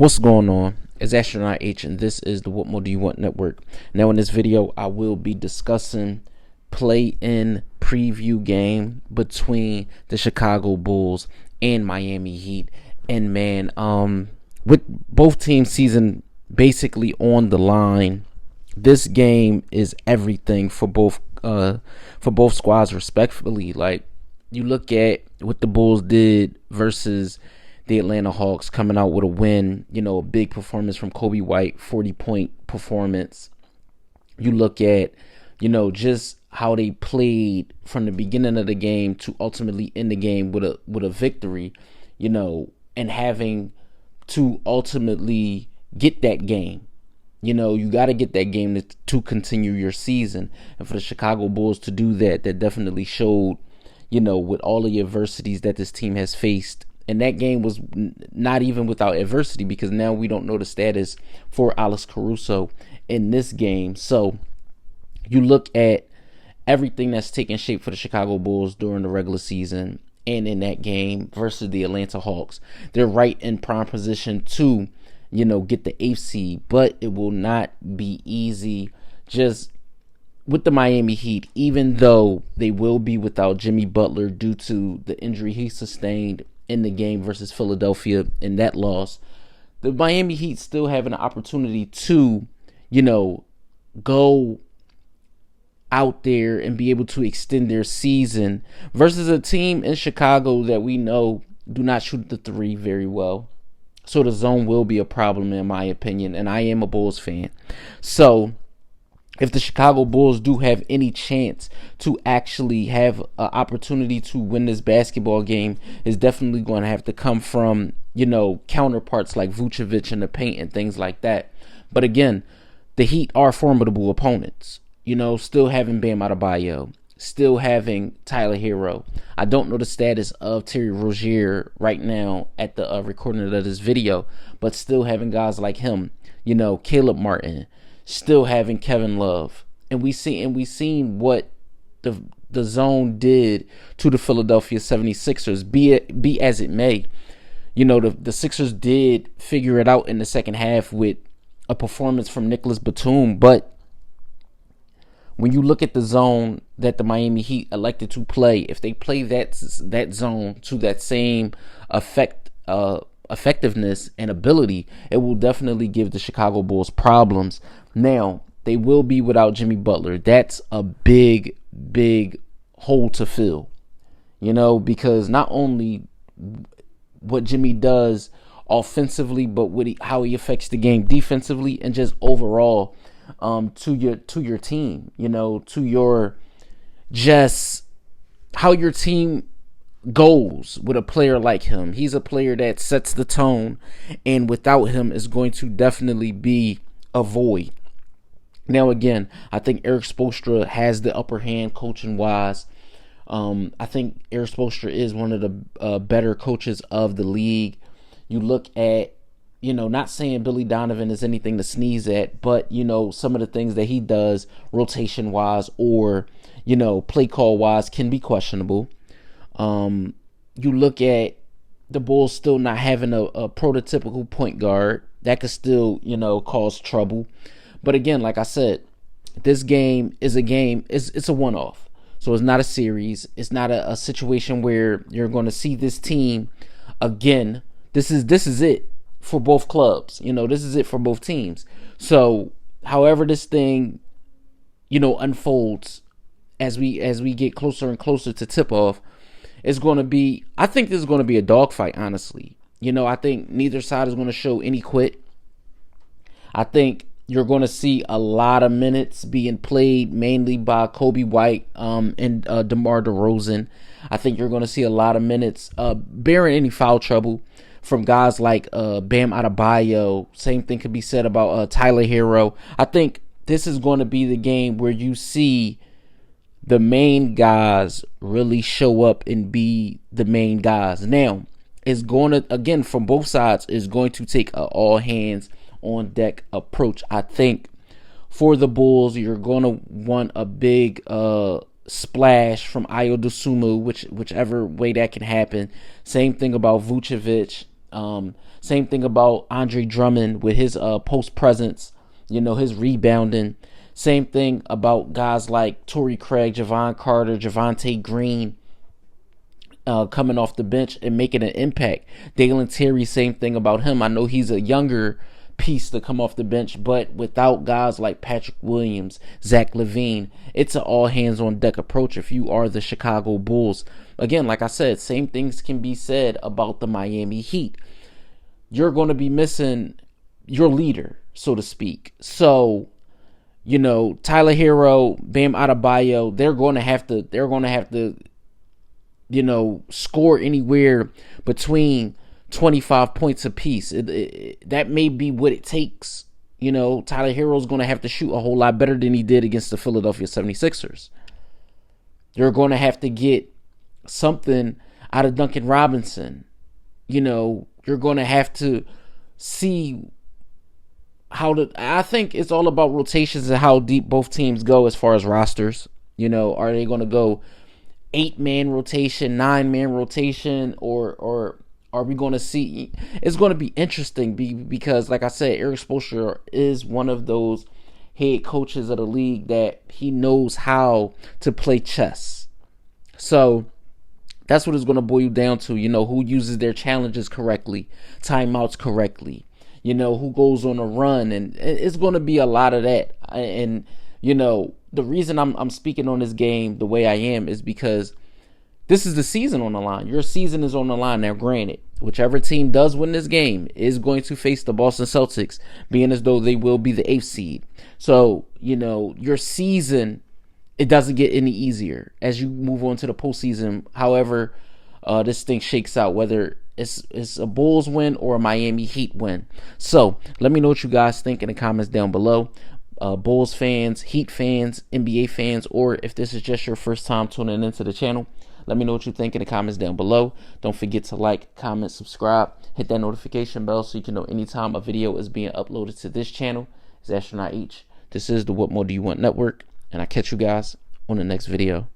What's going on? It's Astronaut H, and this is the What More Do You Want Network. Now, in this video, I will be discussing play-in preview game between the Chicago Bulls and Miami Heat. And man, with both teams' season basically on the line, this game is everything for both squads, respectfully. Like, you look at what the Bulls did versus the Atlanta Hawks, coming out with a win, a big performance from Kobe White, 40-point performance. You look at, just how they played from the beginning of the game to ultimately end the game with a victory, and having to ultimately get that game. You got to get that game to continue your season. And for the Chicago Bulls to do that definitely showed, with all of the adversities that this team has faced. And that game was not even without adversity, because now we don't know the status for Alex Caruso in this game. So you look at everything that's taking shape for the Chicago Bulls during the regular season and in that game versus the Atlanta Hawks. They're right in prime position to, get the 8th seed, but it will not be easy. Just with the Miami Heat, even though they will be without Jimmy Butler due to the injury he sustained in the game versus Philadelphia in that loss, the Miami Heat still have an opportunity to, go out there and be able to extend their season versus a team in Chicago that we know do not shoot the three very well. So the zone will be a problem, in my opinion, and I am a Bulls fan. So if the Chicago Bulls do have any chance to actually have an opportunity to win this basketball game, is definitely going to have to come from, counterparts like Vucevic in the paint and things like that. But again, the Heat are formidable opponents. Still having Bam Adebayo, still having Tyler Hero. I don't know the status of Terry Rozier right now at the recording of this video, but still having guys like him, Caleb Martin, still having Kevin Love. And we seen what the zone did to the Philadelphia 76ers, be as it may. The Sixers did figure it out in the second half with a performance from Nicholas Batum, but when you look at the zone that the Miami Heat elected to play, if they play that zone to that same effectiveness and ability, it will definitely give the Chicago Bulls problems. Now, they will be without Jimmy Butler. That's a big, big hole to fill, because not only what Jimmy does offensively, but how he affects the game defensively and just overall to your team, to your just how your team goes with a player like him. He's a player that sets the tone, and without him is going to definitely be a void. Now, again, I think Eric Spoelstra has the upper hand coaching wise. I think Eric Spoelstra is one of the better coaches of the league. You look at, not saying Billy Donovan is anything to sneeze at, but, some of the things that he does rotation wise or, play call wise can be questionable. You look at the Bulls still not having a prototypical point guard that could still, cause trouble. But again, like I said, this game is a game. It's a one-off. So it's not a series. It's not a situation where you're going to see this team again. This is it for both clubs. This is it for both teams. So however this thing, unfolds as we get closer and closer to tip-off, it's going to be, I think this is going to be a dogfight, honestly. I think neither side is going to show any quit. I think you're going to see a lot of minutes being played mainly by Kobe White and DeMar DeRozan. I think you're going to see a lot of minutes bearing any foul trouble from guys like Bam Adebayo. Same thing could be said about Tyler Hero. I think this is going to be the game where you see the main guys really show up and be the main guys. Now, it's going to, again, from both sides, is going to take an all hands on deck approach. I think for the Bulls, you're going to want a big splash from Ayo Dosunmu, whichever way that can happen. Same thing about Vucevic. Same thing about Andre Drummond with his post presence, his rebounding. Same thing about guys like Torrey Craig, Javon Carter, Javonte Green, coming off the bench and making an impact. Dalen Terry, same thing about him. I know he's a younger piece to come off the bench, but without guys like Patrick Williams, Zach LaVine, it's an all hands on deck approach if you are the Chicago Bulls. Again, like I said, same things can be said about the Miami Heat. You're going to be missing your leader, so to speak. So, Tyler Hero, Bam Adebayo, they're going to have to score anywhere between 25 points apiece. That may be what it takes. Tyler Hero's going to have to shoot a whole lot better than he did against the Philadelphia 76ers. You're going to have to get something out of Duncan Robinson. You're going to have to see I think it's all about rotations and how deep both teams go as far as rosters. Are they going to go 8-man rotation, 9-man rotation, or are we going to see? It's going to be interesting because, like I said, Eric Spoelstra is one of those head coaches of the league that he knows how to play chess. So that's what it's going to boil down to. Who uses their challenges correctly, timeouts correctly. Who goes on a run, and it's going to be a lot of that. And the reason I'm speaking on this game the way I am is because this is the season on the line. Your season is on the line. Now, granted, whichever team does win this game is going to face the Boston Celtics, being as though they will be the 8th seed. So, your season, it doesn't get any easier as you move on to the postseason. However, this thing shakes out, whether it's a Bulls win or a Miami Heat win. So, let me know what you guys think in the comments down below. Bulls fans, Heat fans, NBA fans, or if this is just your first time tuning into the channel, let me know what you think in the comments down below. Don't forget to like, comment, subscribe, hit that notification bell so you can know anytime a video is being uploaded to this channel. It's Astronaut H. This is the What More Do You Want Network, and I'll catch you guys on the next video.